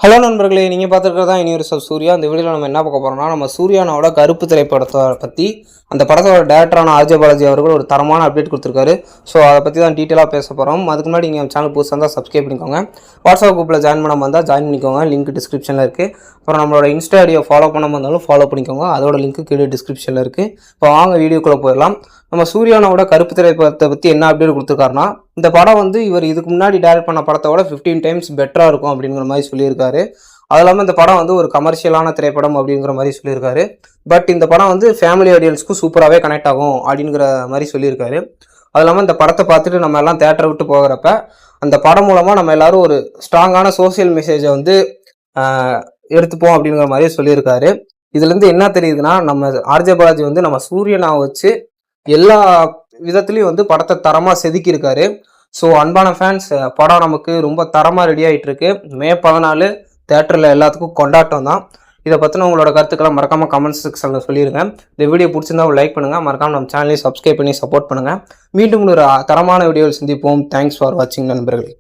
Hello நண்பர்களே, நீங்கள் பார்த்துருக்கிறதா universe Surya. இந்த வீடியோவில் நம்ம என்ன பார்க்க போகிறோம்னா, நம்ம சூர்யானோட கருப்பு திரைப்படத்தை பற்றி அந்த படத்தோட டேரக்டரான ஆர்ஜே பாலாஜி அவர்கள் ஒரு தரமான அப்டேட் கொடுத்துருக்காரு. ஸோ அதை பற்றி தான் டீட்டெயிலாக பேச போகிறோம். அதுக்கு முன்னாடி நீங்கள் சேனல் புதுசாக இருந்தால் சப்ஸ்கிரைப் பண்ணிக்கோங்க. வாட்ஸ்அப் குரூப்பில் ஜாயின் பண்ண வந்தால் ஜாயின் பண்ணிக்கோங்க, லிங்க் டிஸ்கிரிப்ஷனில் இருக்குது. அப்புறம் நம்மளோட இன்ஸ்டா ஐடியை ஃபாலோ பண்ண வந்தாலும் ஃபாலோ பண்ணிக்கோங்க, அதோட லிங்க் கீழே டிஸ்கிரிப்ஷனில் இருக்குது. இப்போ வாங்க வீடியோக்குள்ளே போயிடலாம். நம்ம சூர்யானோட கருப்பு திரைப்படத்தை பற்றி என்ன அப்டேட் கொடுத்துருக்காருன்னா, இந்த படம் வந்து இவர் இதுக்கு முன்னாடி டேரக்ட் பண்ண படத்தோட 15 டைம்ஸ் பெட்டராக இருக்கும் அப்படிங்கிற மாதிரி சொல்லியிருக்காரு. அது இல்லாமல் இந்த படம் வந்து ஒரு கமர்ஷியலான திரைப்படம் அப்படிங்கிற மாதிரி சொல்லியிருக்காரு. பட் இந்த படம் வந்து ஃபேமிலி ஆடியன்ஸ்க்கும் சூப்பராகவே கனெக்ட் ஆகும் அப்படிங்கிற மாதிரி சொல்லியிருக்காரு. அது இல்லாமல் இந்த படத்தை பார்த்துட்டு நம்ம எல்லாம் தேட்டரை விட்டு போகிறப்ப அந்த படம் மூலமாக நம்ம எல்லாரும் ஒரு ஸ்ட்ராங்கான சோசியல் மெசேஜை வந்து எடுத்துப்போம் அப்படிங்கிற மாதிரி சொல்லியிருக்காரு. இதுலேருந்து என்ன தெரியுதுன்னா, நம்ம ஆர்ஜே பாலாஜி வந்து நம்ம சூரியனை வச்சு எல்லா விதத்துலையும் வந்து படத்தை தரமாக செதுக்கியிருக்காரு. ஸோ அன்பான ஃபேன்ஸ், படம் நமக்கு ரொம்ப தரமாக ரெடி ஆகிட்டு இருக்கு. மே 14 தேட்டரில் எல்லாத்துக்கும் கொண்டாட்டம் தான். இதை பற்றின உங்களோட கருத்துக்களை மறக்காமல் கமெண்ட் செக்ஷனில் சொல்லிடுங்க. இந்த வீடியோ பிடிச்சிருந்தா லைக் பண்ணுங்கள், மறக்காமல் நம்ம சேனலையும் சப்ஸ்கிரைப் பண்ணி சப்போர்ட் பண்ணுங்கள். மீண்டும் ஒரு தரமான வீடியோவில் சந்திப்போம். தேங்க்ஸ் ஃபார் வாட்சிங் நண்பர்களே.